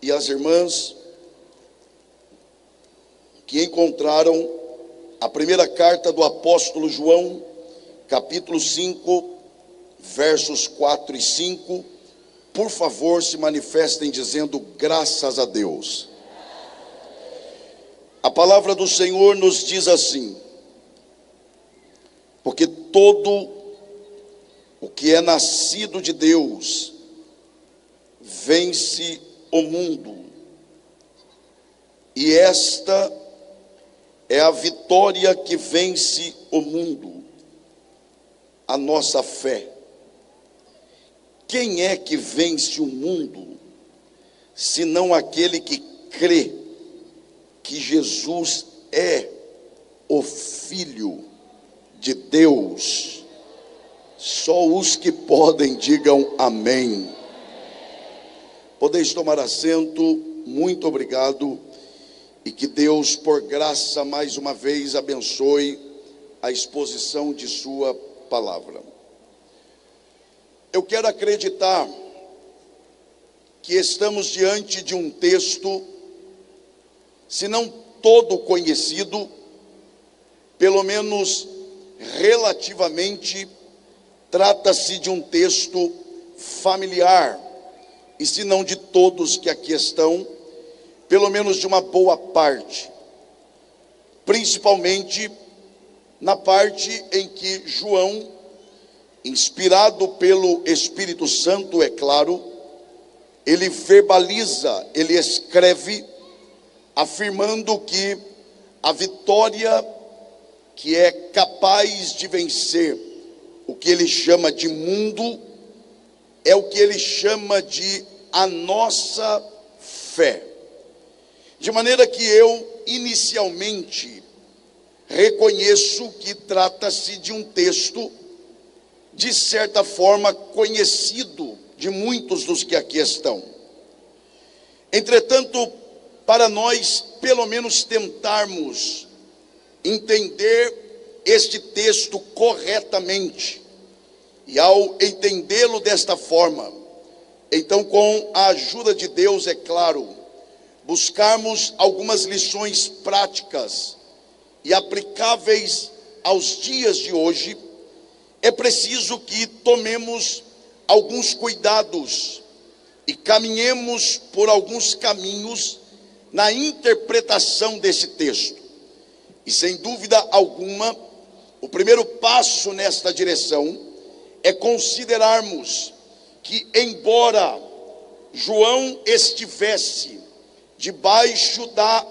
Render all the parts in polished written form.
e as irmãs que encontraram a primeira carta do apóstolo João, capítulo 5, versos 4 e 5, por favor, se manifestem dizendo graças a Deus. A palavra do Senhor nos diz assim: porque todo o que é nascido de Deus vence o mundo, e esta é a vitória que vence o mundo, a nossa fé. Quem é que vence o mundo, senão aquele que crê que Jesus é o Filho de Deus? Só os que podem digam amém. Podeis tomar assento, muito obrigado, e que Deus, por graça, mais uma vez abençoe a exposição de sua palavra. Eu quero acreditar que estamos diante de um texto, se não todo conhecido, pelo menos relativamente, trata-se de um texto familiar, e se não de todos que aqui estão, pelo menos de uma boa parte, principalmente na parte em que João, inspirado pelo Espírito Santo, é claro, ele verbaliza, ele escreve, afirmando que a vitória que é capaz de vencer o que ele chama de mundo, é o que ele chama de a nossa fé. De maneira que eu, inicialmente, reconheço que trata-se de um texto, de certa forma, conhecido de muitos dos que aqui estão. Entretanto, para nós, pelo menos, tentarmos entender este texto corretamente, e ao entendê-lo desta forma, então, com a ajuda de Deus, é claro, buscarmos algumas lições práticas e aplicáveis aos dias de hoje, é preciso que tomemos alguns cuidados e caminhemos por alguns caminhos na interpretação desse texto. E sem dúvida alguma, o primeiro passo nesta direção é considerarmos que, embora João estivesse debaixo da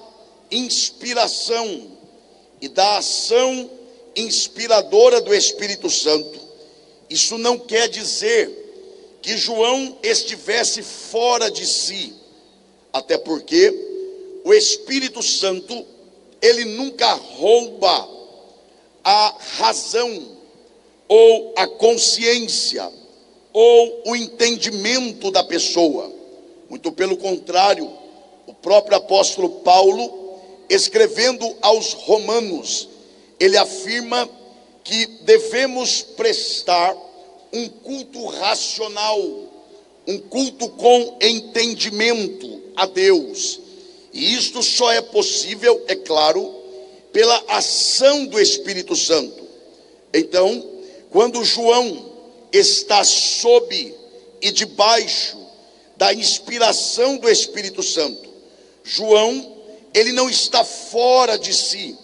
inspiração e da ação inspiradora do Espírito Santo, isso não quer dizer que João estivesse fora de si, até porque o Espírito Santo, ele nunca rouba a razão, ou a consciência, ou o entendimento da pessoa. Muito pelo contrário, o próprio apóstolo Paulo, escrevendo aos Romanos, ele afirma que devemos prestar um culto racional, um culto com entendimento a Deus. E isto só é possível, é claro, pela ação do Espírito Santo. Então, quando João está sob e debaixo da inspiração do Espírito Santo, João, ele não está fora de si.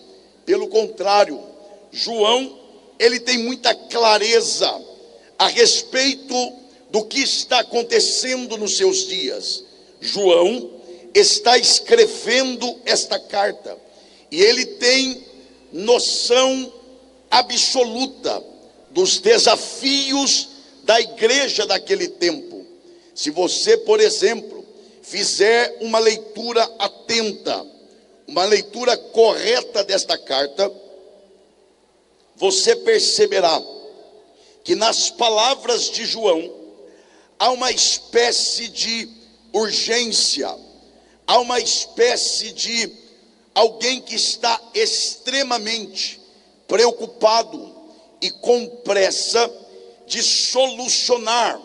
Pelo contrário, João, ele tem muita clareza a respeito do que está acontecendo nos seus dias. João está escrevendo esta carta, e ele tem noção absoluta dos desafios da igreja daquele tempo. Se você, por exemplo, fizer uma leitura atenta, uma leitura correta desta carta, você perceberá que nas palavras de João há uma espécie de urgência, há uma espécie de alguém que está extremamente preocupado e com pressa de solucionar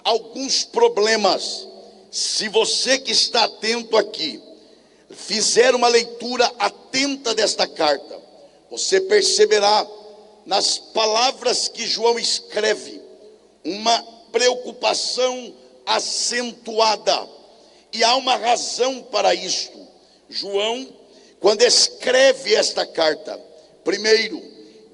alguns problemas se você que está atento aqui, fizer uma leitura atenta desta carta, você perceberá nas palavras que João escreve, uma preocupação acentuada, e há uma razão para isto. João, quando escreve esta carta, primeiro,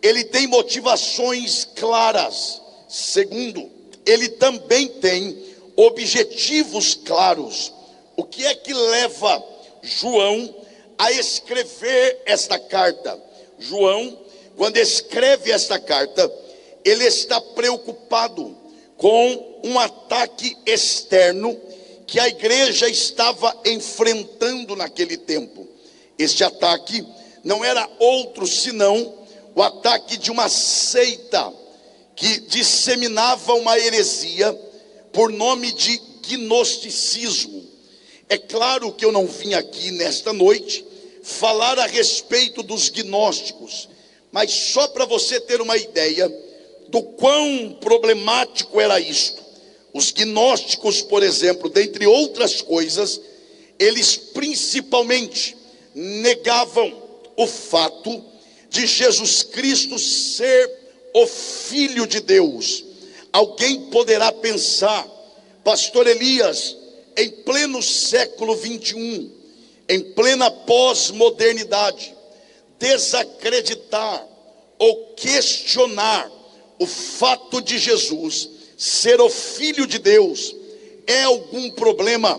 ele tem motivações claras. Segundo, ele também tem objetivos claros. O que é que leva João a escrever esta carta? João, quando escreve esta carta, ele está preocupado com um ataque externo que a igreja estava enfrentando naquele tempo. Este ataque não era outro senão o ataque de uma seita que disseminava uma heresia por nome de gnosticismo. É claro que eu não vim aqui nesta noite falar a respeito dos gnósticos, mas só para você ter uma ideia do quão problemático era isto. Os gnósticos, por exemplo, dentre outras coisas, eles principalmente negavam o fato de Jesus Cristo ser o Filho de Deus. Alguém poderá pensar, pastor Elias, em pleno século 21, em plena pós-modernidade, desacreditar ou questionar o fato de Jesus ser o Filho de Deus é algum problema?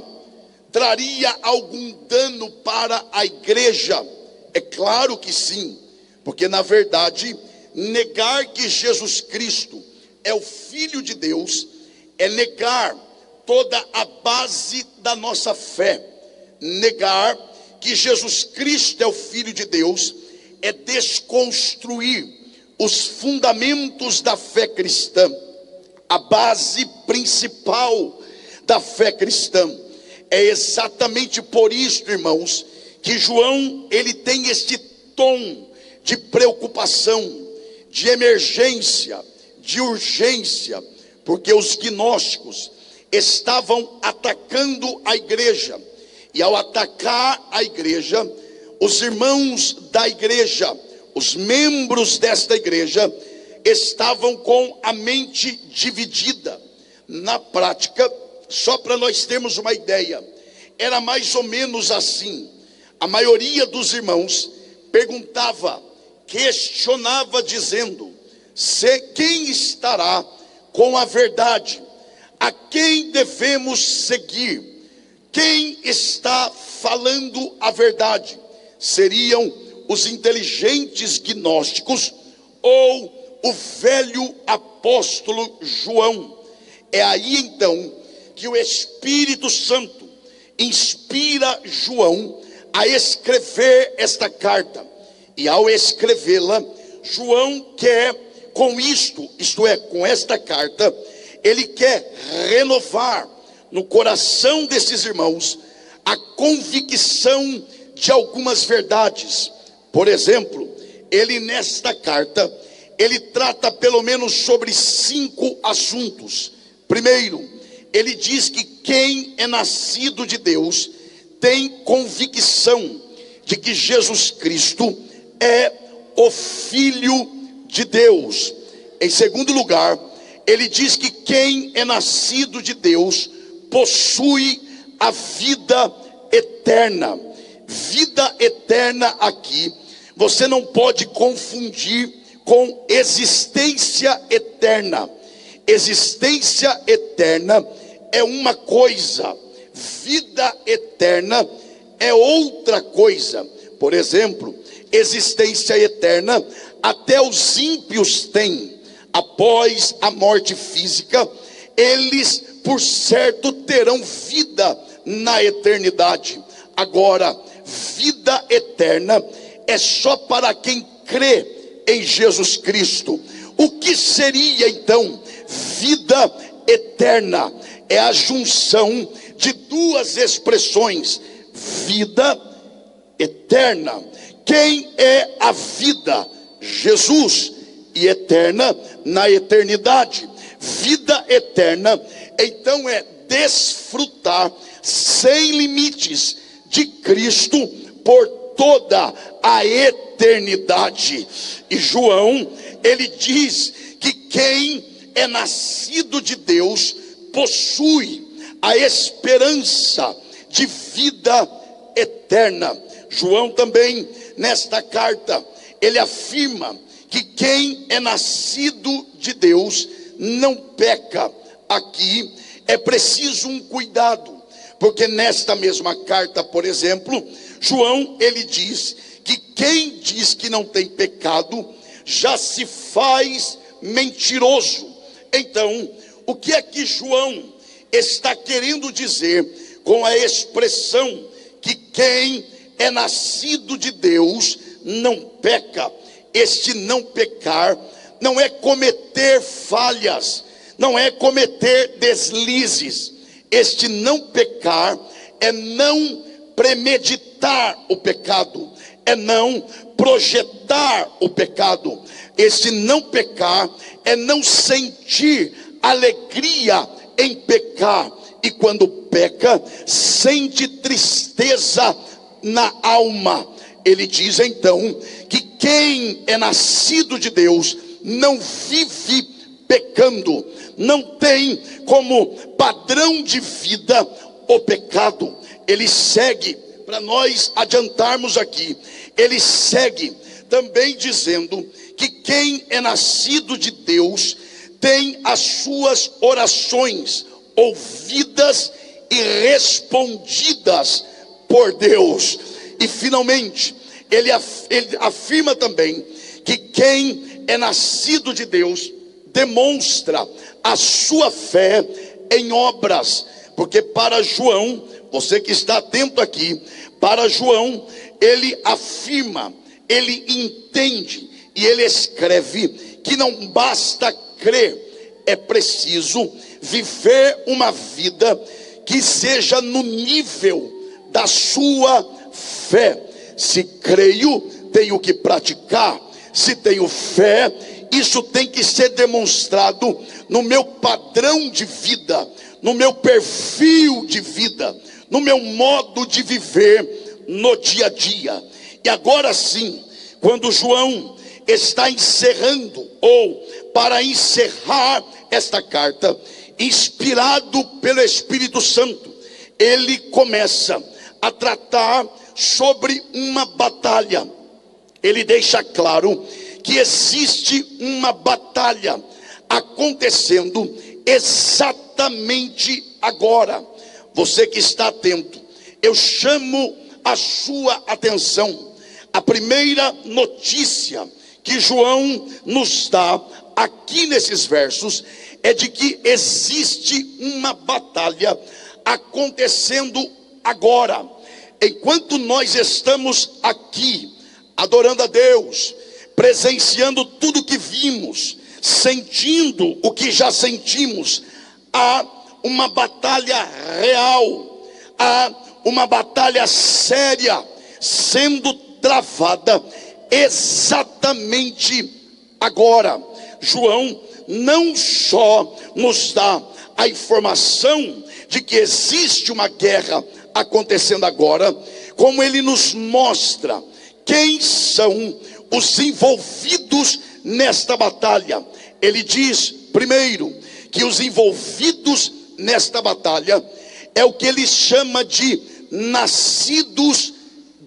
Traria algum dano para a igreja? É claro que sim, porque na verdade, negar que Jesus Cristo é o Filho de Deus é negar toda a base da nossa fé. Negar que Jesus Cristo é o Filho de Deus é desconstruir os fundamentos da fé cristã, a base principal da fé cristã. É exatamente por isso, irmãos, que João, ele tem este tom de preocupação, de emergência, de urgência, porque os gnósticos estavam atacando a igreja, e ao atacar a igreja, os irmãos da igreja, os membros desta igreja, estavam com a mente dividida. Na prática, só para nós termos uma ideia, era mais ou menos assim: a maioria dos irmãos perguntava, questionava, dizendo: quem estará com a verdade? A quem devemos seguir? Quem está falando a verdade? Seriam os inteligentes gnósticos ou o velho apóstolo João? É aí então que o Espírito Santo inspira João a escrever esta carta. E ao escrevê-la, João quer com isto é, com esta carta, ele quer renovar no coração desses irmãos a convicção de algumas verdades. Por exemplo, ele nesta carta, ele trata pelo menos sobre 5 assuntos. Primeiro, ele diz que quem é nascido de Deus tem convicção de que Jesus Cristo é o Filho de Deus. Em segundo lugar, ele diz que quem é nascido de Deus possui a vida eterna. Vida eterna aqui, você não pode confundir com existência eterna. Existência eterna é uma coisa, vida eterna é outra coisa. Por exemplo, existência eterna até os ímpios têm. Após a morte física, eles por certo terão vida na eternidade. Agora, vida eterna é só para quem crê em Jesus Cristo. O que seria então vida eterna? É a junção de duas expressões: vida eterna. Quem é a vida? Jesus. E eterna na eternidade. Vida eterna então é desfrutar sem limites de Cristo por toda a eternidade. E João, ele diz que quem é nascido de Deus possui a esperança de vida eterna. João também, nesta carta, ele afirma que quem é nascido de Deus não peca. Aqui é preciso um cuidado, porque nesta mesma carta, por exemplo, João, ele diz que quem diz que não tem pecado já se faz mentiroso. Então, o que é que João está querendo dizer com a expressão que quem é nascido de Deus não peca? Este não pecar não é cometer falhas, não é cometer deslizes. Este não pecar é não premeditar o pecado, é não projetar o pecado. Este não pecar é não sentir alegria em pecar, e quando peca, sente tristeza na alma. Ele diz então que quem é nascido de Deus não vive pecando, não tem como padrão de vida o pecado. Ele segue, para nós adiantarmos aqui, ele segue também dizendo que quem é nascido de Deus tem as suas orações ouvidas e respondidas por Deus. E finalmente, ele afirma também que quem é nascido de Deus demonstra a sua fé em obras, porque para João, você que está atento aqui, para João, ele afirma, ele entende e ele escreve que não basta crer, é preciso viver uma vida que seja no nível da sua fé. Se creio, tenho que praticar. Se tenho fé, isso tem que ser demonstrado no meu padrão de vida, no meu perfil de vida, no meu modo de viver no dia a dia. E agora sim, quando João está encerrando, ou para encerrar esta carta, inspirado pelo Espírito Santo, ele começa a tratar sobre uma batalha. Ele deixa claro que existe uma batalha acontecendo exatamente agora. Você que está atento, eu chamo a sua atenção. A primeira notícia que João nos dá aqui nesses versos é de que existe uma batalha acontecendo agora. Enquanto nós estamos aqui adorando a Deus, presenciando tudo que vimos, sentindo o que já sentimos, há uma batalha real, há uma batalha séria sendo travada exatamente agora. João não só nos dá a informação de que existe uma guerra acontecendo agora, como ele nos mostra quem são os envolvidos nesta batalha. Ele diz, primeiro, que os envolvidos nesta batalha é o que ele chama de nascidos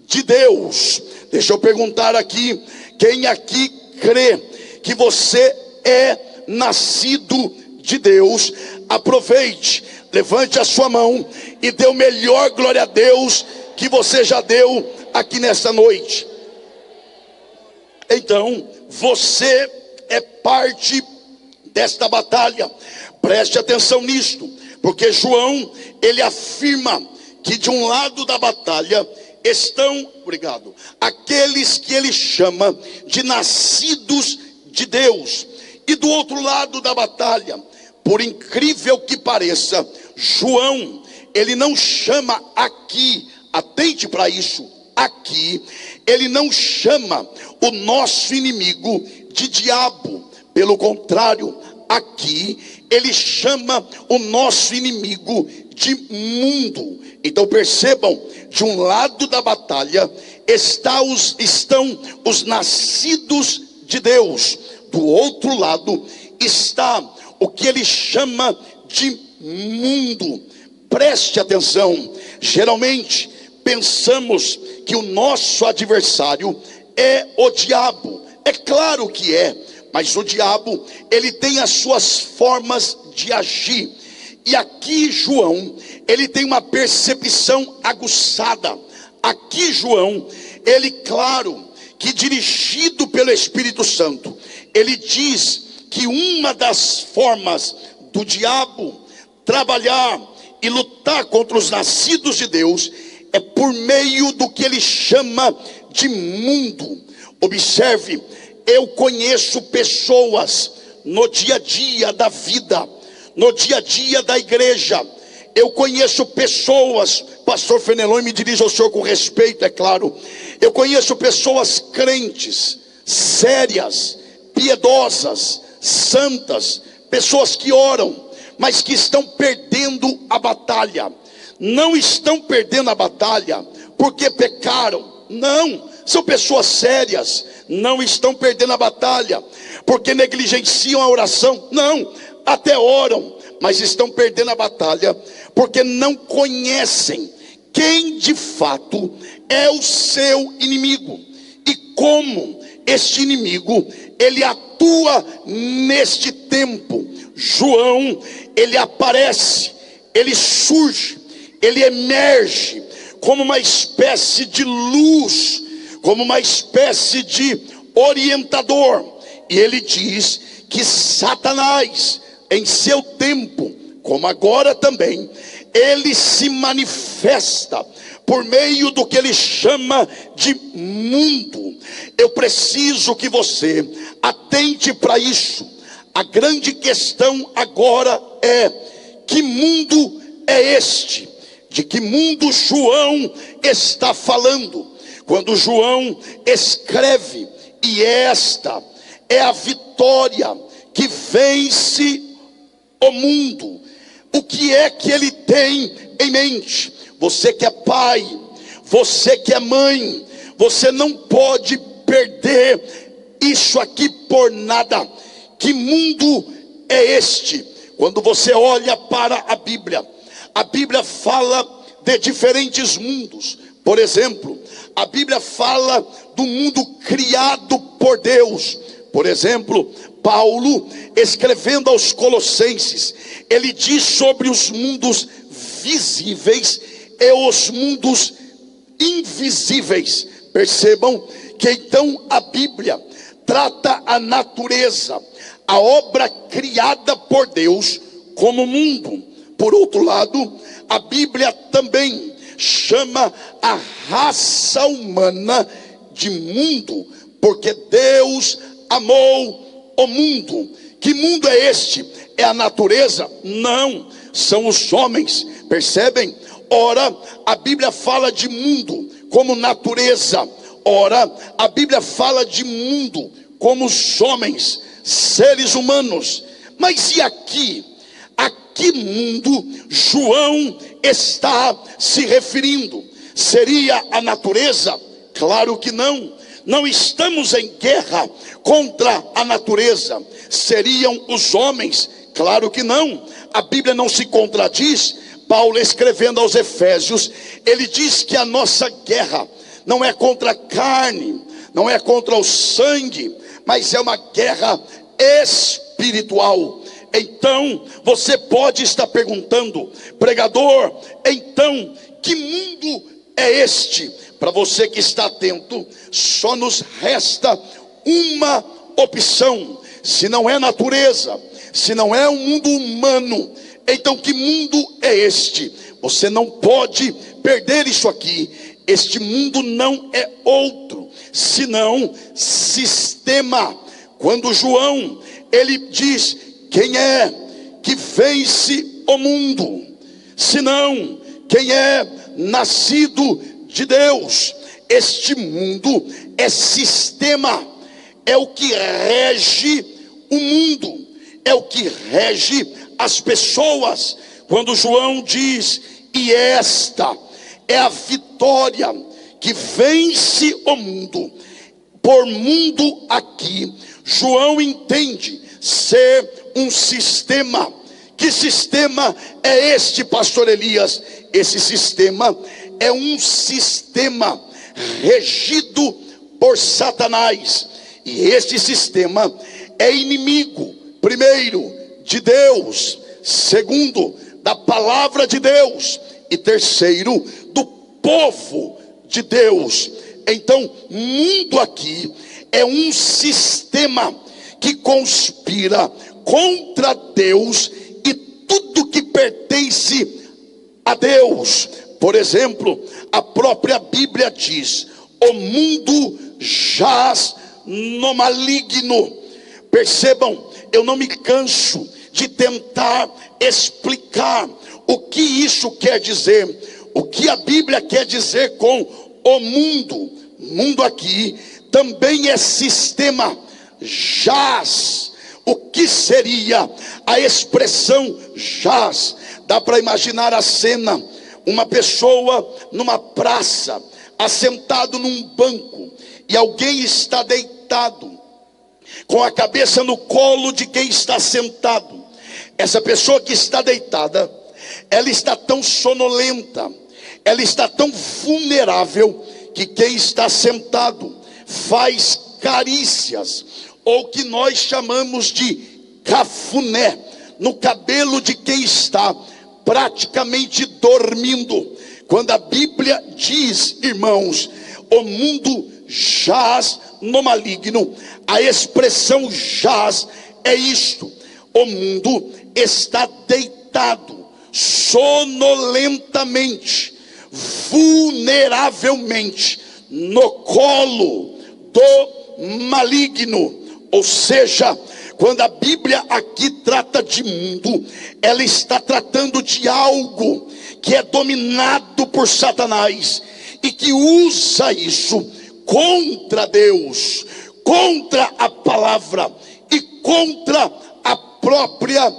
de Deus. Deixa eu perguntar aqui, quem aqui crê que você é nascido de Deus? Aproveite, levante a sua mão e dê o melhor glória a Deus que você já deu aqui nesta noite. Então, você é parte desta batalha. Preste atenção nisto, porque João, ele afirma que de um lado da batalha estão, aqueles que ele chama de nascidos de Deus, e do outro lado da batalha, por incrível que pareça, João, ele não chama aqui, atente para isso, aqui, ele não chama o nosso inimigo de diabo. Pelo contrário, aqui ele chama o nosso inimigo de mundo. Então percebam, de um lado da batalha estão os nascidos de Deus, do outro lado está o que ele chama de mundo. Preste atenção, geralmente pensamos que o nosso adversário é o diabo. É claro que é, mas o diabo, ele tem as suas formas de agir. E aqui João, ele tem uma percepção aguçada. Aqui João, ele, claro, que dirigido pelo Espírito Santo, ele diz que uma das formas do diabo trabalhar e lutar contra os nascidos de Deus é por meio do que ele chama de mundo. Observe, eu conheço pessoas no dia a dia da vida, no dia a dia da igreja. Eu conheço pessoas, pastor Fenelon, me dirijo ao senhor com respeito, é claro. Eu conheço pessoas crentes, sérias, piedosas, santas, pessoas que oram, mas que estão perdendo a batalha. Não estão perdendo a batalha porque pecaram, não. São pessoas sérias, não estão perdendo a batalha porque negligenciam a oração, não. Até oram, mas estão perdendo a batalha porque não conhecem quem de fato é o seu inimigo e como este inimigo ele atua neste tempo. João, ele aparece, ele surge, ele emerge como uma espécie de luz, como uma espécie de orientador, e ele diz que Satanás, em seu tempo, como agora também, ele se manifesta por meio do que ele chama de mundo. Eu preciso que você atente para isso. A grande questão agora é: que mundo é este? De que mundo João está falando? Quando João escreve, e esta é a vitória que vence o mundo. O que é que ele tem em mente? Você que é pai, você que é mãe, você não pode perder isso aqui por nada. Que mundo é este? Quando você olha para a Bíblia fala de diferentes mundos. Por exemplo, a Bíblia fala do mundo criado por Deus. Por exemplo, Paulo, escrevendo aos Colossenses, ele diz sobre os mundos visíveis e os mundos invisíveis. Percebam que então a Bíblia trata a natureza, a obra criada por Deus, como mundo. Por outro lado, a Bíblia também chama a raça humana de mundo, porque Deus amou o mundo. Que mundo é este? É a natureza? Não, são os homens. Percebem? Ora, a Bíblia fala de mundo como natureza. Ora, a Bíblia fala de mundo como os homens, seres humanos. Mas e aqui? A que mundo João está se referindo? Seria a natureza? Claro que não. Não estamos em guerra contra a natureza. Seriam os homens? Claro que não. A Bíblia não se contradiz. Paulo, escrevendo aos Efésios, ele diz que a nossa guerra não é contra a carne, não é contra o sangue, mas é uma guerra espiritual. Então, você pode estar perguntando: pregador, então, que mundo é este? Para você que está atento, só nos resta uma opção. Se não é natureza, se não é um mundo humano, então que mundo é este? Você não pode perder isso aqui. Este mundo não é outro senão sistema. Quando João, ele diz: quem é que vence o mundo? Senão quem é nascido de Deus. Este mundo é sistema, é o que rege o mundo. é o que rege as pessoas. Quando João diz: e esta é a vitória que vence o mundo. Por mundo aqui, João entende ser um sistema. Que sistema é este, pastor Elias? Esse sistema é um sistema regido por Satanás. E este sistema é inimigo, primeiro, de Deus, segundo, da palavra de Deus, e terceiro, do povo de Deus. Então, mundo aqui é um sistema que conspira contra Deus e tudo que pertence a Deus. Por exemplo, a própria Bíblia diz: o mundo jaz no maligno. Percebam, eu não me canso de tentar explicar o que isso quer dizer, o que a Bíblia quer dizer com o mundo. Mundo aqui também é sistema, jaz. O que seria a expressão jaz? Dá para imaginar a cena: uma pessoa numa praça, assentado num banco, e alguém está deitado, com a cabeça no colo de quem está sentado. Essa pessoa que está deitada, ela está tão sonolenta, ela está tão vulnerável, que quem está sentado faz carícias, ou que nós chamamos de cafuné, no cabelo de quem está praticamente dormindo. Quando a Bíblia diz, irmãos, o mundo jaz no maligno, a expressão jaz é isto: o mundo está deitado sonolentamente, vulneravelmente, no colo do maligno. Ou seja, quando a Bíblia aqui trata de mundo, ela está tratando de algo que é dominado por Satanás e que usa isso contra Deus, contra a palavra e contra a própria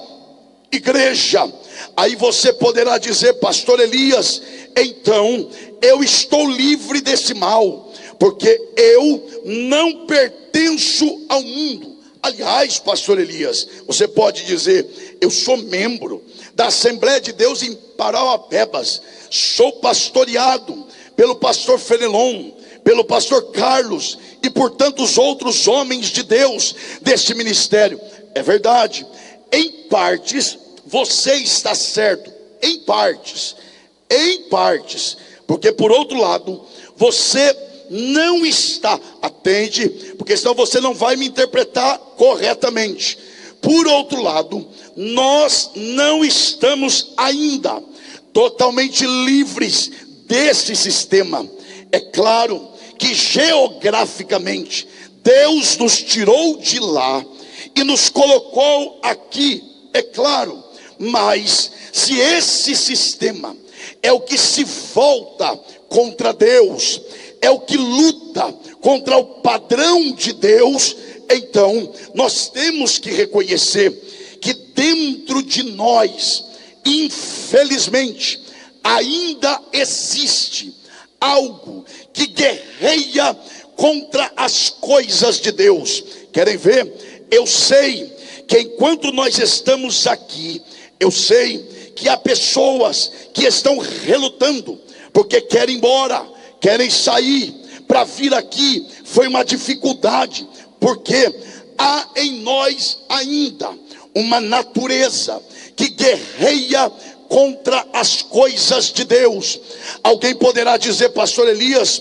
igreja. Aí você poderá dizer: pastor Elias, então eu estou livre desse mal, porque eu não pertenço ao mundo. Aliás, pastor Elias, você pode dizer: eu sou membro da Assembleia de Deus em Parauapebas, sou pastoreado pelo pastor Fenelon, pelo pastor Carlos e por tantos outros homens de Deus deste ministério. É verdade, em partes você está certo, em partes, porque por outro lado, você não está, atende, porque senão você não vai me interpretar corretamente. Por outro lado, nós não estamos ainda totalmente livres desse sistema. É claro que geograficamente Deus nos tirou de lá e nos colocou aqui, é claro. Mas se esse sistema é o que se volta contra Deus, é o que luta contra o padrão de Deus, então nós temos que reconhecer que dentro de nós, infelizmente, ainda existe algo que guerreia contra as coisas de Deus. Querem ver? Eu sei que enquanto nós estamos aqui, eu sei que há pessoas que estão relutando, porque querem ir embora, querem sair. Para vir aqui foi uma dificuldade, porque há em nós ainda uma natureza que guerreia contra as coisas de Deus. Alguém poderá dizer: pastor Elias,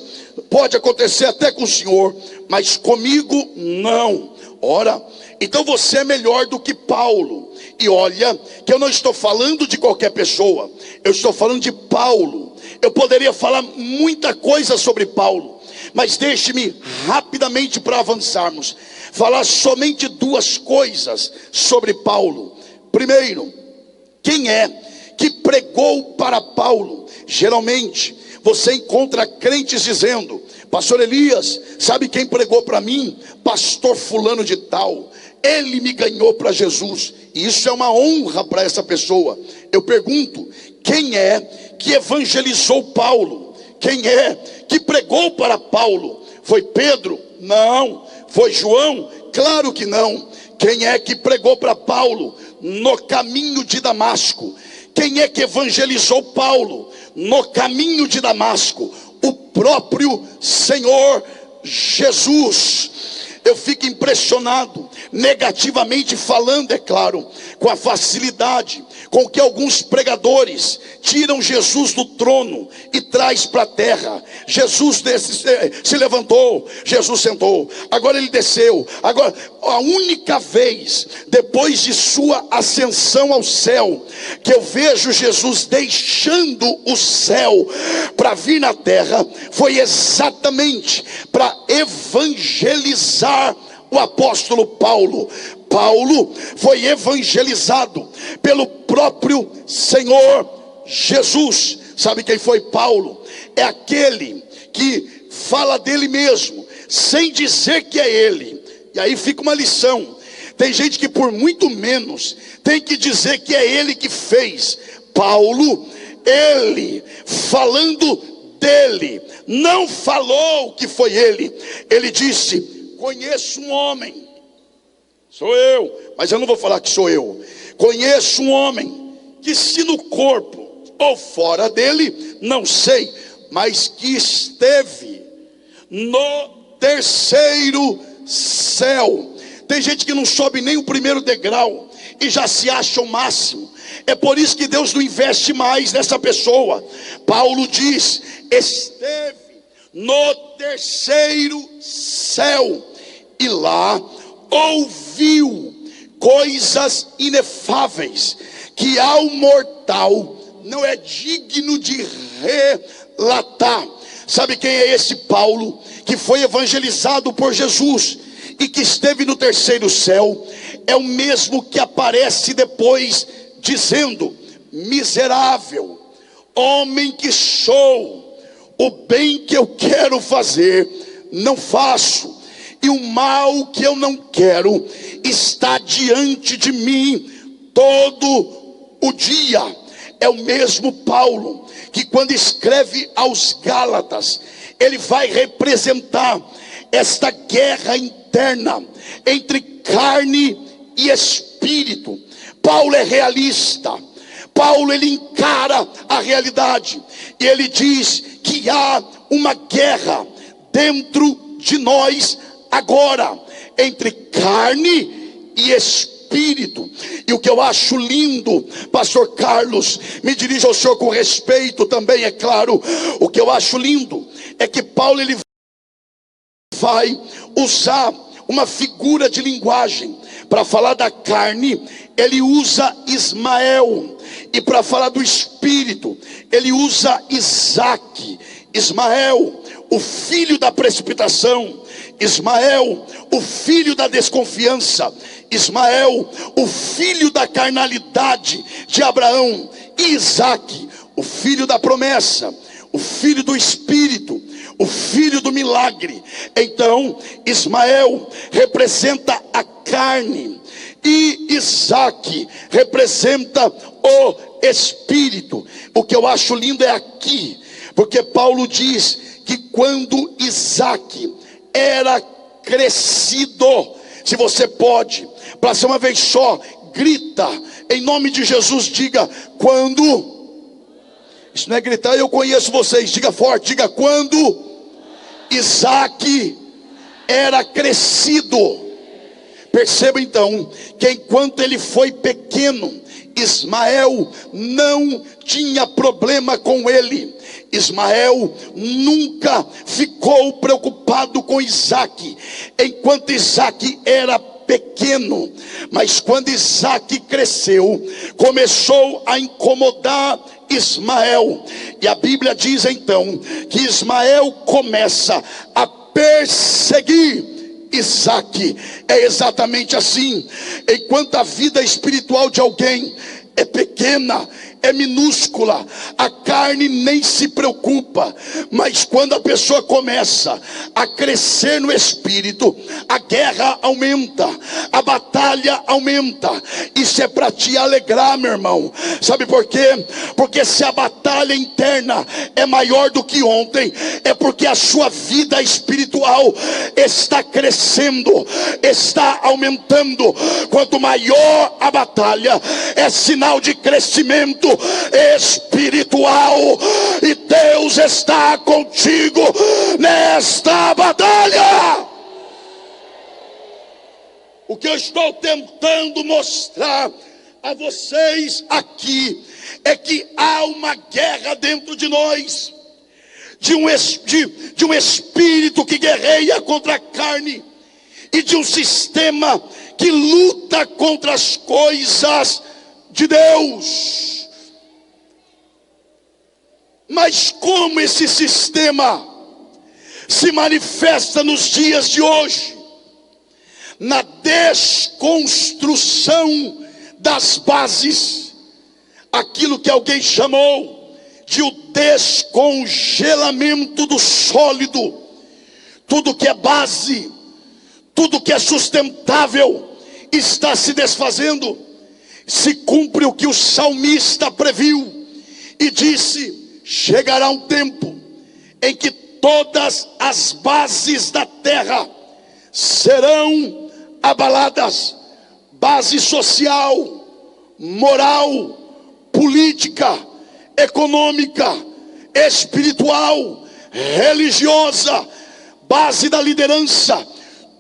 pode acontecer até com o senhor, mas comigo não. Ora, então você é melhor do que Paulo. E olha que eu não estou falando de qualquer pessoa, eu estou falando de Paulo. Eu poderia falar muita coisa sobre Paulo, mas deixe-me rapidamente, para avançarmos, falar somente duas coisas sobre Paulo. Primeiro, quem é que pregou para Paulo? Geralmente você encontra crentes dizendo: pastor Elias, sabe quem pregou para mim? Pastor fulano de tal. ele me ganhou para Jesus. E isso é uma honra para essa pessoa. Eu pergunto, quem é que evangelizou Paulo? Quem é que pregou para Paulo? Foi Pedro? Não. Foi João? Claro que não. Quem é que pregou para Paulo no caminho de Damasco? Quem é que evangelizou Paulo no caminho de Damasco? O próprio Senhor Jesus. Eu fico impressionado, negativamente falando, é claro, com a facilidade com que alguns pregadores tiram Jesus do trono e traz para a terra. Jesus se levantou, Jesus sentou, agora ele desceu. Agora, a única vez depois de sua ascensão ao céu que eu vejo Jesus deixando o céu para vir na terra, foi exatamente para evangelizar o apóstolo Paulo. Paulo foi evangelizado pelo próprio Senhor Jesus. Sabe quem foi Paulo? É aquele que fala dele mesmo, sem dizer que é ele. E aí fica uma lição. Tem gente que por muito menos tem que dizer que é ele que fez. Paulo, ele falando dele, não falou que foi ele. Ele disse: conheço um homem. Sou eu, mas eu não vou falar que sou eu. Conheço um homem que, se no corpo ou fora dele, não sei, mas que esteve no terceiro céu. Tem gente que não sobe nem o primeiro degrau e já se acha o máximo. É por isso que Deus não investe mais nessa pessoa. Paulo diz: esteve no terceiro céu, e lá ouviu coisas inefáveis que ao mortal não é digno de relatar. Sabe quem é esse Paulo que foi evangelizado por Jesus e que esteve no terceiro céu? É o mesmo que aparece depois dizendo: miserável homem que sou, o bem que eu quero fazer não faço, e o mal que eu não quero está diante de mim todo o dia. É o mesmo Paulo que, quando escreve aos Gálatas, ele vai representar esta guerra interna entre carne e espírito. Paulo é realista. Paulo, ele encara a realidade e ele diz que há uma guerra dentro de nós agora, entre carne e espírito. E o que eu acho lindo, pastor Carlos, me dirijo ao senhor com respeito também, é claro. O que eu acho lindo é que Paulo, ele vai usar uma figura de linguagem. Para falar da carne, ele usa Ismael, e para falar do espírito, ele usa Isaque. Ismael, o filho da precipitação. Ismael, o filho da desconfiança. Ismael, o filho da carnalidade de Abraão. E Isaque, o filho da promessa, o filho do espírito, o filho do milagre. Então, Ismael representa a carne e Isaque representa o espírito. O que eu acho lindo é aqui, porque Paulo diz que quando Isaque era crescido, se você pode, para ser uma vez só, grita em nome de Jesus, diga: quando. Isso não é gritar, eu conheço vocês, diga forte, diga: quando Isaque era crescido. Perceba então que enquanto ele foi pequeno, Ismael não tinha problema com ele. Ismael nunca ficou preocupado com Isaque, enquanto Isaque era pequeno. Mas quando Isaque cresceu, começou a incomodar Ismael. E a Bíblia diz então que Ismael começa a perseguir Isaque. É exatamente assim. Enquanto a vida espiritual de alguém é pequena, é minúscula, a carne nem se preocupa, mas quando a pessoa começa a crescer no espírito, a guerra aumenta, a batalha aumenta. Isso é para te alegrar, meu irmão. Sabe por quê? Porque se a batalha interna é maior do que ontem, é porque a sua vida espiritual está crescendo, está aumentando. Quanto maior a batalha, é sinal de crescimento espiritual, e Deus está contigo nesta batalha. O que eu estou tentando mostrar a vocês aqui é que há uma guerra dentro de nós, de um espírito que guerreia contra a carne, e de um sistema que luta contra as coisas de Deus. Mas como esse sistema se manifesta nos dias de hoje? Na desconstrução das bases, aquilo que alguém chamou de o descongelamento do sólido. Tudo que é base, tudo que é sustentável está se desfazendo. Se cumpre o que o salmista previu e disse: chegará um tempo em que todas as bases da terra serão abaladas. Base social, moral, política, econômica, espiritual, religiosa, base da liderança.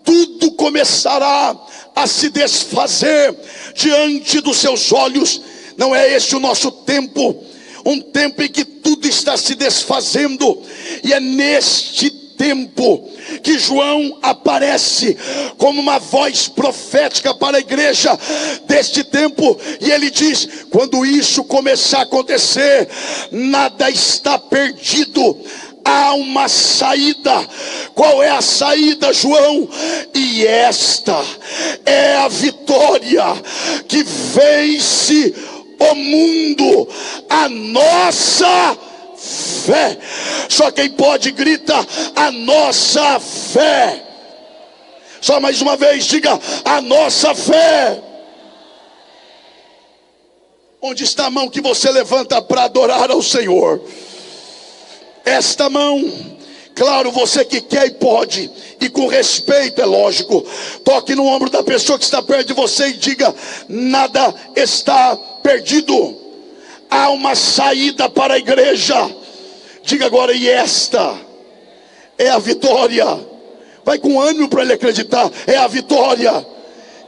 Tudo começará a se desfazer diante dos seus olhos. Não é este o nosso tempo? Um tempo em que tudo está se desfazendo, e é neste tempo que João aparece como uma voz profética para a igreja deste tempo, e ele diz: quando isso começar a acontecer, nada está perdido, há uma saída. Qual é a saída, João? E esta é a vitória que vence o mundo, a nossa fé. Só quem pode grita: a nossa fé. Só mais uma vez, diga: a nossa fé. Onde está a mão que você levanta para adorar ao Senhor? Esta mão. Claro, você que quer e pode, e com respeito, é lógico, toque no ombro da pessoa que está perto de você e diga: nada está perdido, há uma saída para a igreja. Diga agora: e esta é a vitória. Vai com ânimo para ele acreditar. É a vitória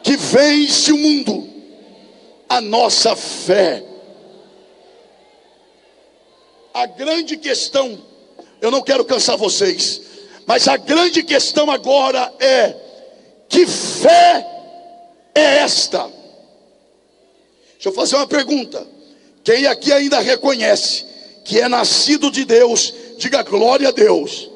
que vence o mundo, a nossa fé. A grande questão, eu não quero cansar vocês, mas a grande questão agora é: que fé é esta? Deixa eu fazer uma pergunta. Quem aqui ainda reconhece que é nascido de Deus, diga glória a Deus.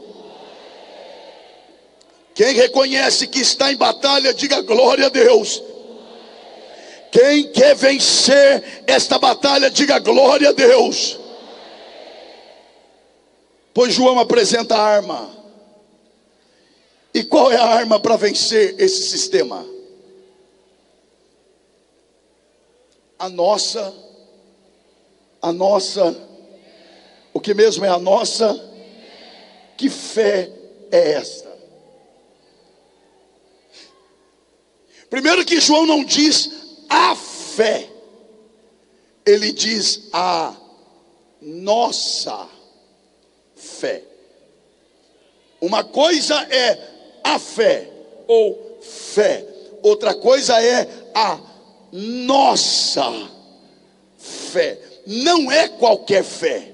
Quem reconhece que está em batalha, diga glória a Deus. Quem quer vencer esta batalha, diga glória a Deus. Pois João apresenta a arma. E qual é a arma para vencer esse sistema? A nossa, o que mesmo é a nossa? Que fé é esta? Primeiro que João não diz a fé, ele diz a nossa fé. Uma coisa é a fé ou fé, outra coisa é a nossa fé. Não é qualquer fé,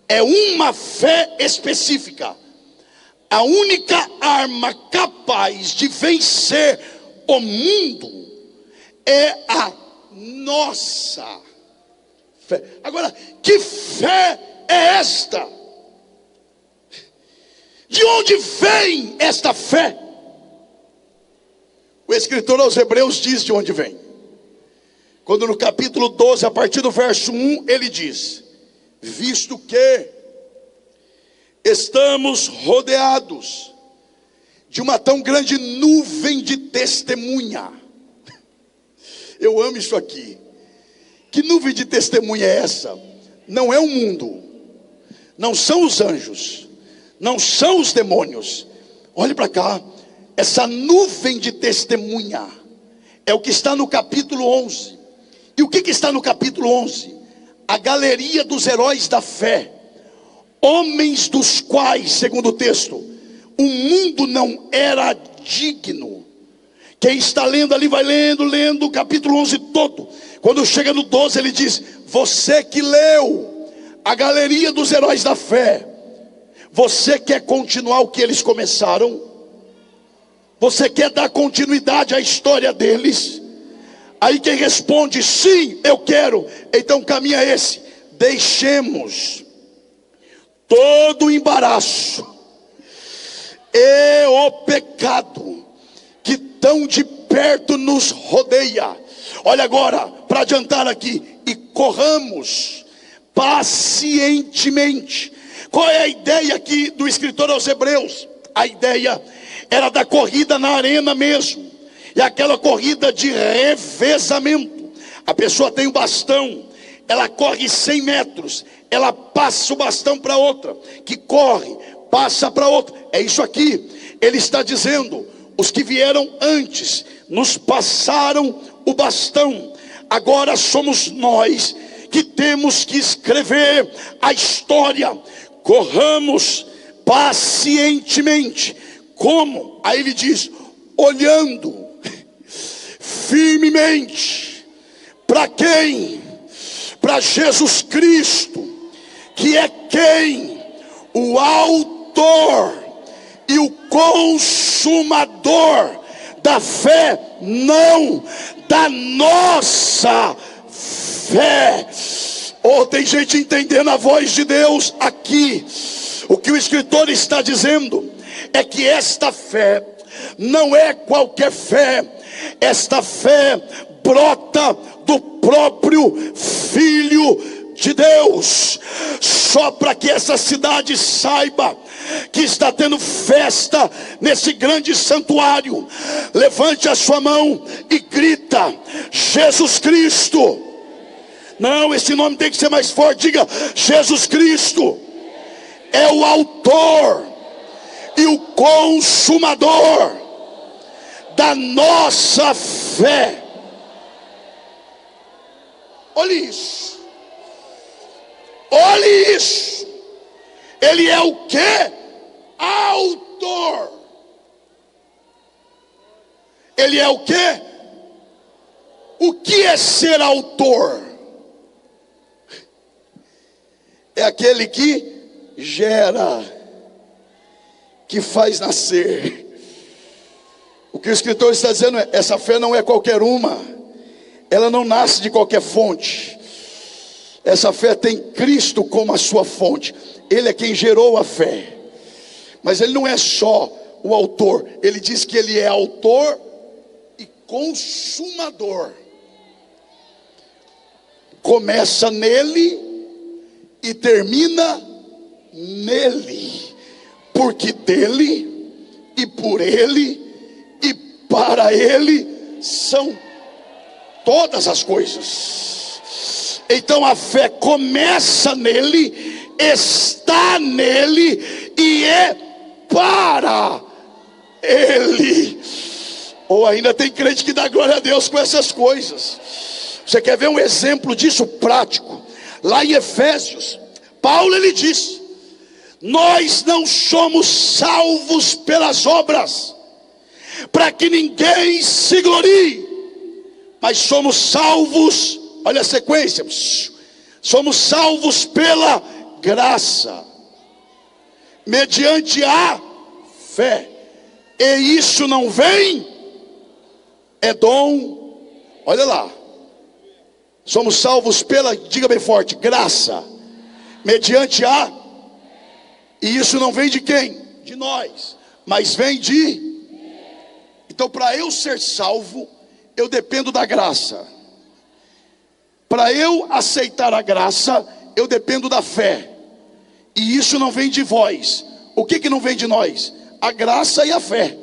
é uma fé específica. A única arma capaz de vencer o mundo é a nossa fé. Agora, que fé é esta? De onde vem esta fé? O escritor aos Hebreus diz de onde vem. Quando no capítulo 12, a partir do verso 1, ele diz: visto que estamos rodeados de uma tão grande nuvem de testemunha. Eu amo isso aqui. Que nuvem de testemunha é essa? Não é o mundo, não são os anjos, não são os demônios. Olhe para cá, essa nuvem de testemunha é o que está no capítulo 11. E o que está no capítulo 11? A galeria dos heróis da fé, homens dos quais, segundo o texto, o mundo não era digno. Quem está lendo ali vai lendo o capítulo 11 todo. Quando chega no 12 ele diz: você que leu a galeria dos heróis da fé, você quer continuar o que eles começaram? Você quer dar continuidade à história deles? Aí quem responde: sim, eu quero. Então o caminho é esse: deixemos todo o embaraço e o pecado que tão de perto nos rodeia. Olha agora, para adiantar aqui: e corramos pacientemente. Qual é a ideia aqui do escritor aos Hebreus? A ideia era da corrida na arena mesmo, e aquela corrida de revezamento. A pessoa tem um bastão, ela corre 100 metros, ela passa o bastão para outra, que corre, passa para outra. É isso aqui, ele está dizendo: os que vieram antes nos passaram o bastão, agora somos nós que temos que escrever a história. Corramos pacientemente. Como? Aí ele diz: olhando firmemente para quem? Para Jesus Cristo, que é quem? O autor e o consumador da fé, não da nossa fé. Oh, tem gente entendendo a voz de Deus aqui. O que o escritor está dizendo é que esta fé não é qualquer fé. Esta fé brota do próprio Filho de Deus. Só para que essa cidade saiba que está tendo festa nesse grande santuário, levante a sua mão e grita: Jesus Cristo. Não, esse nome tem que ser mais forte. Diga: Jesus Cristo é o autor e o consumador da nossa fé. Olhe isso. Olhe isso. Ele é o quê? Autor. Ele é o quê? O que é ser autor? É aquele que gera, que faz nascer. O que o escritor está dizendo é: essa fé não é qualquer uma, ela não nasce de qualquer fonte. Essa fé tem Cristo como a sua fonte. Ele é quem gerou a fé. Mas ele não é só o autor. Ele diz que ele é autor e consumador. Começa nele e termina nele. Porque dele e por ele e para ele são todas as coisas. Então a fé começa nele, está nele e é para ele. Ou ainda tem crente que dá glória a Deus com essas coisas. Você quer ver um exemplo disso prático? Lá em Efésios, Paulo ele diz: nós não somos salvos pelas obras, para que ninguém se glorie, mas somos salvos, olha a sequência, somos salvos pela graça, mediante a fé, e isso não vem, é dom. Olha lá, somos salvos pela, diga bem forte, graça, mediante a, e isso não vem de quem? De nós, mas vem de. Então para eu ser salvo, eu dependo da graça. Para eu aceitar a graça, eu dependo da fé. E isso não vem de vós. O que não vem de nós? A graça e a fé.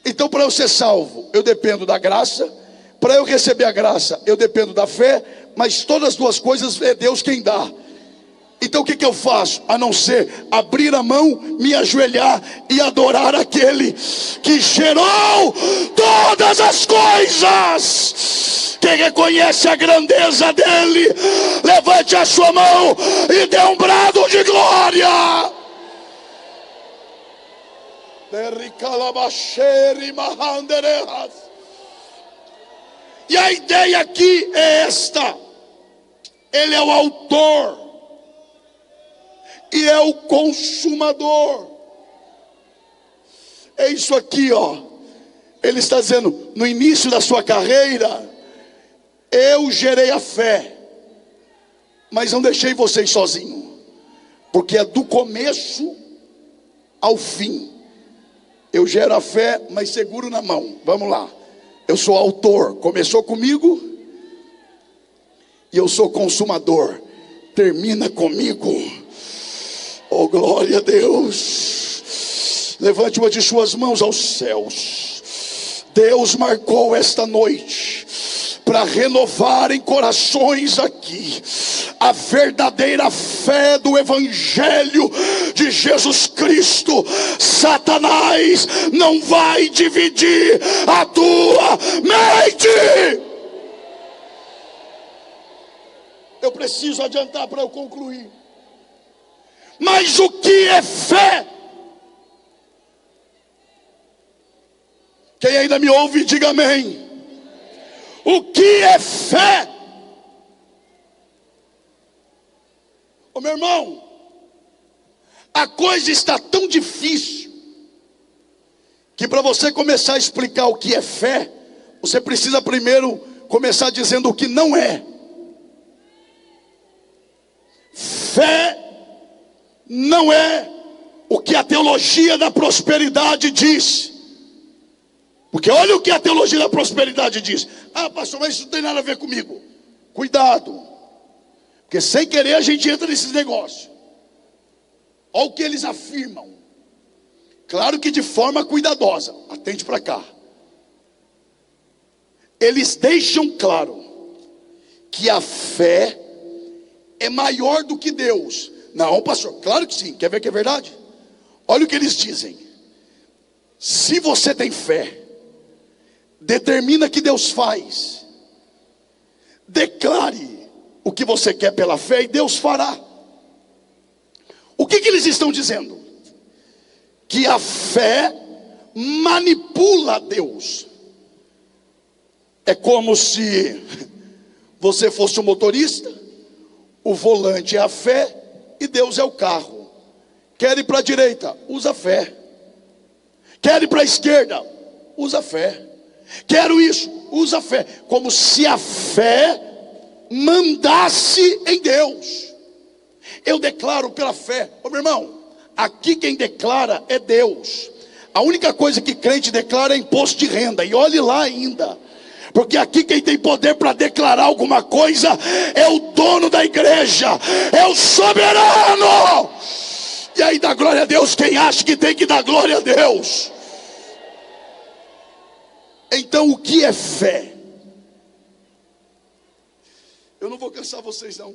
Então, para eu ser salvo, eu dependo da graça. Para eu receber a graça, eu dependo da fé. Mas todas as duas coisas é Deus quem dá. Então o que eu faço? A não ser abrir a mão, me ajoelhar e adorar aquele que gerou todas as coisas. Quem reconhece a grandeza dele, levante a sua mão e dê um brado de glória. E a ideia aqui é esta: ele é o autor e é o consumador. É isso aqui, ó. Ele está dizendo: no início da sua carreira, eu gerei a fé, mas não deixei vocês sozinhos, porque é do começo ao fim. Eu gero a fé, mas seguro na mão. Vamos lá. Eu sou autor, começou comigo, e eu sou consumador, termina comigo. Oh, glória a Deus. Levante uma de suas mãos aos céus. Deus marcou esta noite para renovar em corações aqui a verdadeira fé do Evangelho de Jesus Cristo. Satanás não vai dividir a tua mente. Eu preciso adiantar para eu concluir. Mas o que é fé? Quem ainda me ouve, diga amém. O que é fé? Ô meu irmão, a coisa está tão difícil que para você começar a explicar o que é fé, você precisa primeiro começar dizendo o que não é. Fé não é o que a teologia da prosperidade diz. Porque olha o que a teologia da prosperidade diz. Ah, pastor, mas isso não tem nada a ver comigo. Cuidado, porque sem querer a gente entra nesses negócios. Olha o que eles afirmam. Claro que de forma cuidadosa. Atente para cá. Eles deixam claro que a fé é maior do que Deus. Não, pastor, claro que sim. Quer ver que é verdade? Olha o que eles dizem. Se você tem fé, determina que Deus faz. Declare o que você quer pela fé e Deus fará. O que eles estão dizendo? Que a fé manipula Deus. É como se você fosse o motorista, o volante é a fé e Deus é o carro. Quer ir para a direita? Usa fé. Quer ir para a esquerda? Usa fé. Quero isso? Usa fé. Como se a fé mandasse em Deus. Eu declaro pela fé. Ô meu irmão, aqui quem declara é Deus. A única coisa que crente declara é imposto de renda. E olhe lá ainda. Porque aqui quem tem poder para declarar alguma coisa é o dono da igreja, é o soberano. E aí dá glória a Deus quem acha que tem que dar glória a Deus. Então o que é fé? Eu não vou cansar vocês não.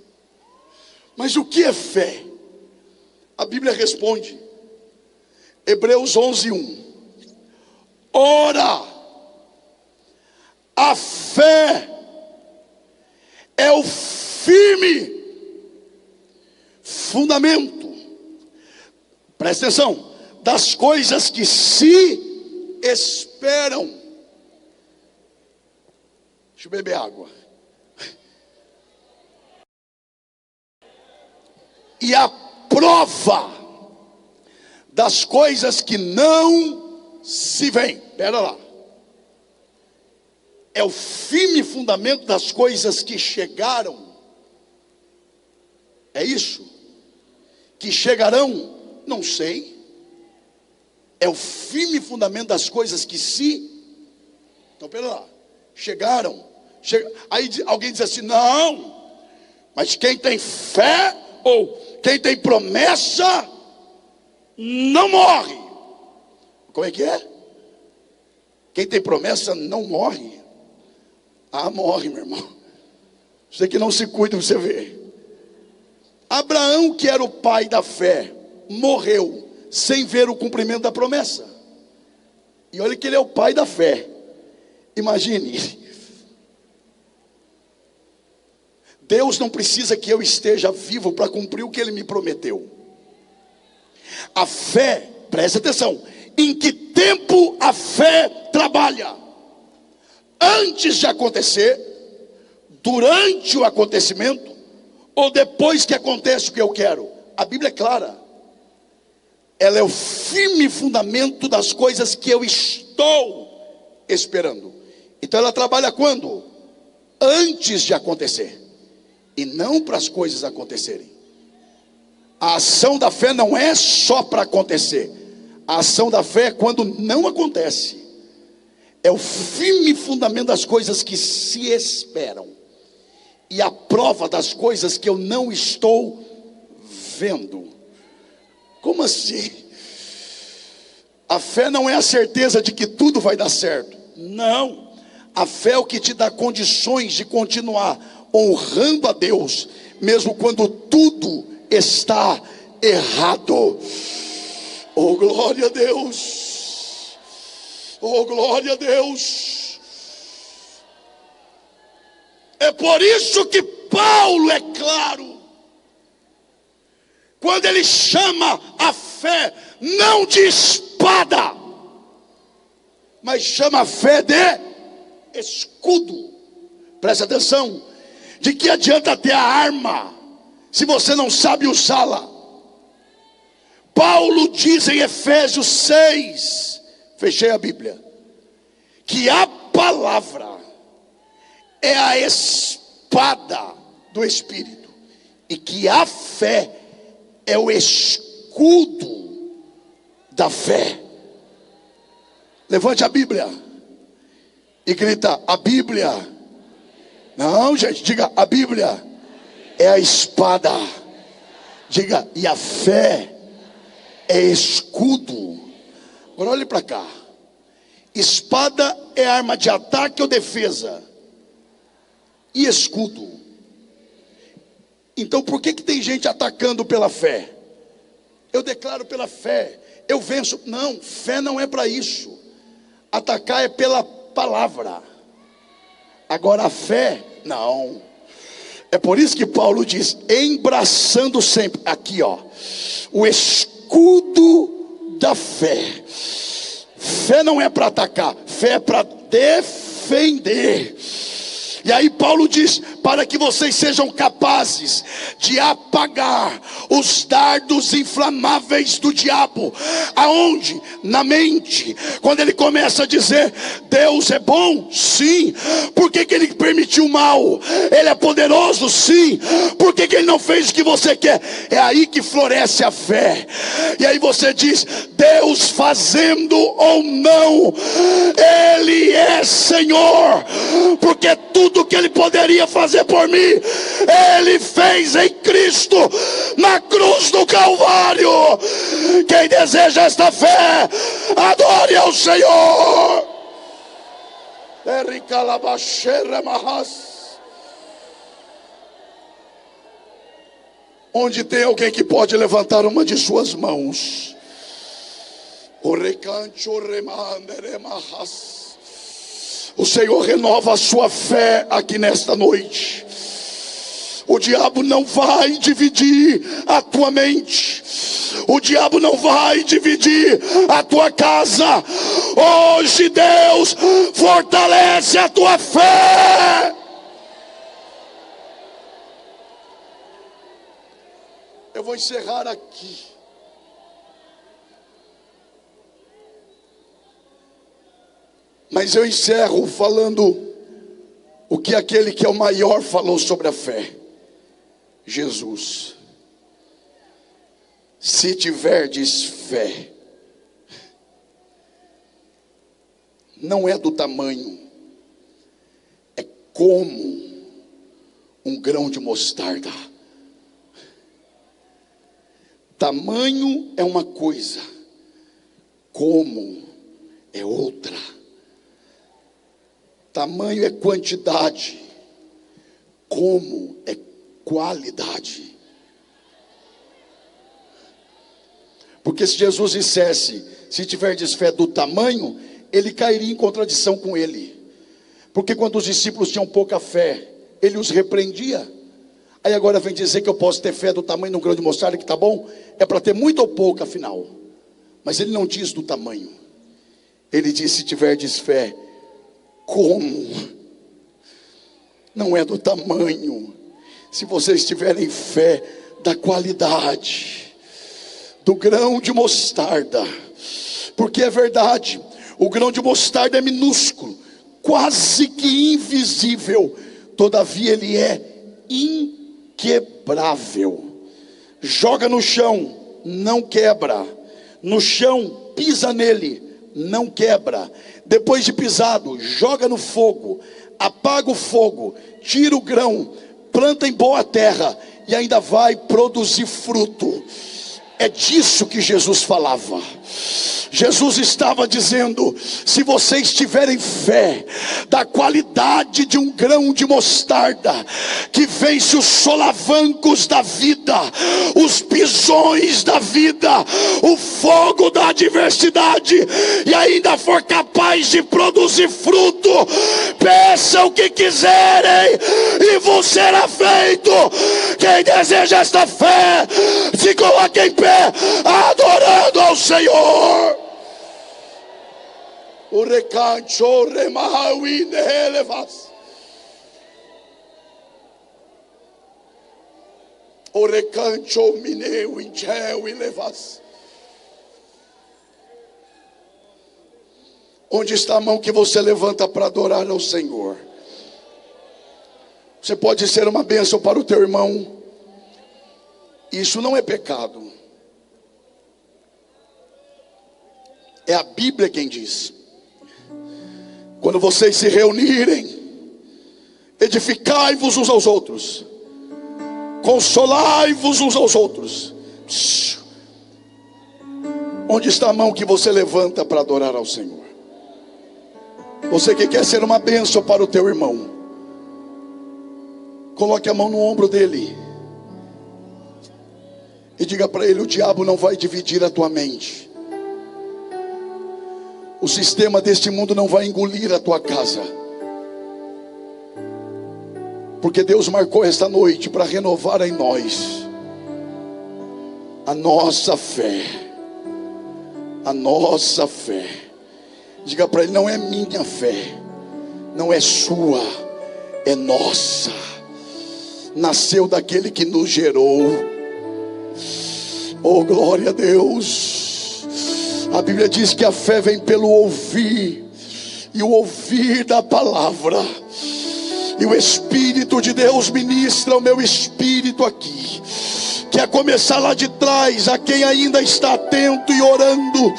Mas o que é fé? A Bíblia responde. Hebreus 11:1. Ora, a fé é o firme fundamento, presta atenção, das coisas que se esperam. Deixa eu beber água. E a prova das coisas que não se veem. Espera lá. É o firme fundamento das coisas que chegaram. É isso? Que chegarão? Não sei. É o firme fundamento das coisas que se... Então, pera lá. Chegaram. Aí alguém diz assim: não, mas quem tem fé ou quem tem promessa não morre. Como é que é? Quem tem promessa não morre. Ah, morre, meu irmão. Você que não se cuida, você vê. Abraão, que era o pai da fé, morreu sem ver o cumprimento da promessa. E olha que ele é o pai da fé. Imagine. Deus não precisa que eu esteja vivo para cumprir o que Ele me prometeu. A fé, preste atenção, em que tempo a fé trabalha? Antes de acontecer, durante o acontecimento, ou depois que acontece o que eu quero? A Bíblia é clara. Ela é o firme fundamento das coisas que eu estou esperando. Então ela trabalha quando? Antes de acontecer. E não para as coisas acontecerem. A ação da fé não é só para acontecer. A ação da fé é quando não acontece. É o firme fundamento das coisas que se esperam. E a prova das coisas que eu não estou vendo. Como assim? A fé não é a certeza de que tudo vai dar certo. Não. A fé é o que te dá condições de continuar honrando a Deus, mesmo quando tudo está errado. Oh, glória a Deus! Oh, glória a Deus! É por isso que Paulo é claro, quando ele chama a fé não de espada, mas chama a fé de escudo. Preste atenção. De que adianta ter a arma se você não sabe usá-la? Paulo diz em Efésios 6, fechei a Bíblia, que a palavra é a espada do Espírito, e que a fé é o escudo da fé. Levante a Bíblia e grita: a Bíblia. Não, gente, diga: a Bíblia é a espada. Diga: e a fé é escudo. Agora olhe para cá. Espada é arma de ataque ou defesa? E escudo? Então por que tem gente atacando pela fé? Eu declaro pela fé, eu venço. Não, fé não é para isso. Atacar é pela palavra. Agora a fé, não. É por isso que Paulo diz: embraçando sempre, aqui ó, o escudo da fé. Fé não é para atacar, fé é para defender. E aí Paulo diz: para que vocês sejam capazes de apagar os dardos inflamáveis do diabo. Aonde? Na mente. Quando ele começa a dizer: Deus é bom? Sim. Por que ele permitiu o mal? Ele é poderoso? Sim. Por que ele não fez o que você quer? É aí que floresce a fé. E aí você diz: Deus fazendo ou não, Ele é Senhor. Porque tudo que Ele poderia fazer por mim, Ele fez em Cristo, na cruz do Calvário. Quem deseja esta fé, adore ao Senhor. Onde tem alguém que pode levantar uma de suas mãos? O Senhor renova a sua fé aqui nesta noite. O diabo não vai dividir a tua mente. O diabo não vai dividir a tua casa. Hoje Deus fortalece a tua fé. Eu vou encerrar aqui. Mas eu encerro falando o que aquele que é o maior falou sobre a fé: Jesus. Se tiverdes fé, não é do tamanho, é como um grão de mostarda. Tamanho é uma coisa, como é outra. Tamanho é quantidade, como é qualidade. Porque se Jesus dissesse, se tiverdes fé do tamanho, ele cairia em contradição com ele. Porque quando os discípulos tinham pouca fé, ele os repreendia. Aí agora vem dizer que eu posso ter fé do tamanho de um grão de mostarda, que tá bom, é para ter muito ou pouco afinal. Mas ele não diz do tamanho. Ele diz, se tiverdes fé, como? Não é do tamanho. Se vocês tiverem fé da qualidade do grão de mostarda, porque é verdade, o grão de mostarda é minúsculo, quase que invisível, todavia ele é inquebrável. Joga no chão, não quebra. No chão, pisa nele, não quebra. Depois de pisado, joga no fogo, apaga o fogo, tira o grão, planta em boa terra e ainda vai produzir fruto. É disso que Jesus falava. Jesus estava dizendo, se vocês tiverem fé da qualidade de um grão de mostarda, que vence os solavancos da vida, os pisões da vida, o fogo da adversidade, e ainda for capaz de produzir fruto, peçam o que quiserem e vos será feito. Quem deseja esta fé, se coloque em pé, adorando ao Senhor. O recancho remaui nelevas. O recancho mineu ingeu e levas. Onde está a mão que você levanta para adorar ao Senhor? Você pode ser uma bênção para o teu irmão. Isso não é pecado. É a Bíblia quem diz. Quando vocês se reunirem, edificai-vos uns aos outros, consolai-vos uns aos outros. Onde está a mão que você levanta para adorar ao Senhor? Você que quer ser uma bênção para o teu irmão, coloque a mão no ombro dele e diga para ele: o diabo não vai dividir a tua mente. O sistema deste mundo não vai engolir a tua casa. Porque Deus marcou esta noite para renovar em nós a nossa fé. A nossa fé. Diga para ele: não é minha fé, não é sua, é nossa. Nasceu daquele que nos gerou. Oh, glória a Deus. A Bíblia diz que a fé vem pelo ouvir, e o ouvir da palavra. E o Espírito de Deus ministra o meu espírito aqui. Quer começar lá de trás, a quem ainda está atento e orando.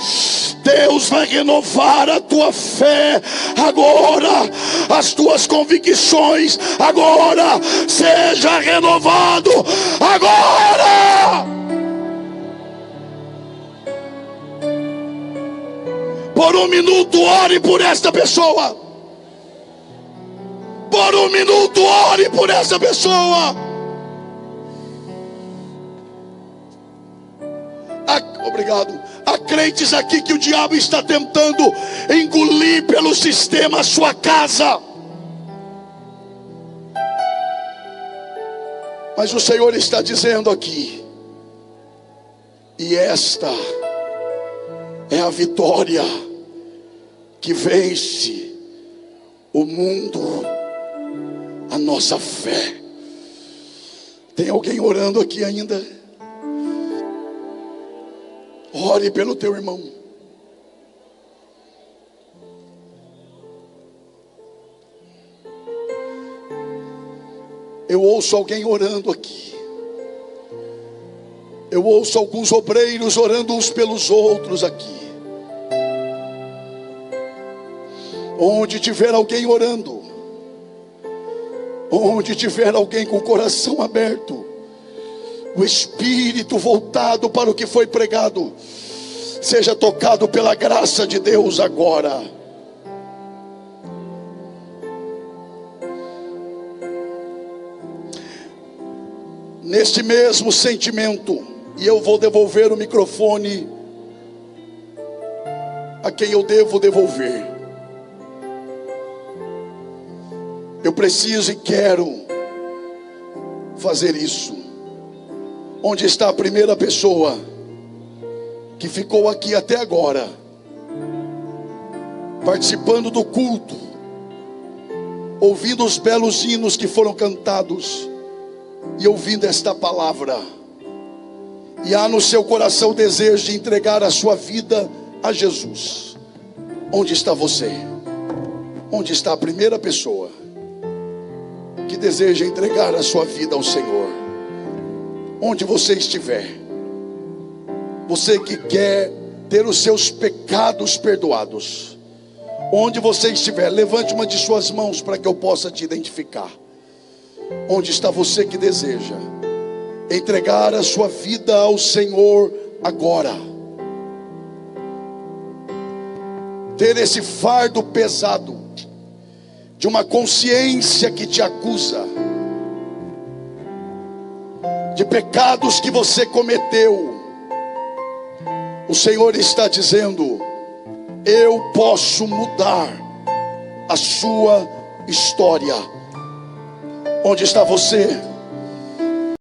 Deus vai renovar a tua fé agora, as tuas convicções agora. Seja renovado agora. Por um minuto ore por esta pessoa. Por um minuto ore por essa pessoa. Obrigado. Há crentes aqui que o diabo está tentando engolir pelo sistema a sua casa. Mas o Senhor está dizendo aqui: e esta é a vitória que vence o mundo, a nossa fé. Tem alguém orando aqui ainda? Ore pelo teu irmão. Eu ouço alguém orando aqui. Eu ouço alguns obreiros orando uns pelos outros aqui. Onde tiver alguém orando, Onde tiver alguém com o coração aberto, o espírito voltado para o que foi pregado, seja tocado pela graça de Deus agora. Neste mesmo sentimento, e eu vou devolver o microfone a quem eu devo devolver. Eu preciso e quero fazer isso. Onde está a primeira pessoa que ficou aqui até agora, participando do culto, ouvindo os belos hinos que foram cantados e ouvindo esta palavra, e há no seu coração o desejo de entregar a sua vida a Jesus? Onde está você? Onde está a primeira pessoa que deseja entregar a sua vida ao Senhor? Onde você estiver, você que quer ter os seus pecados perdoados, onde você estiver, levante uma de suas mãos para que eu possa te identificar. Onde está você que deseja entregar a sua vida ao Senhor agora? Ter esse fardo pesado de uma consciência que te acusa, de pecados que você cometeu. O Senhor está dizendo: eu posso mudar a sua história. Onde está você?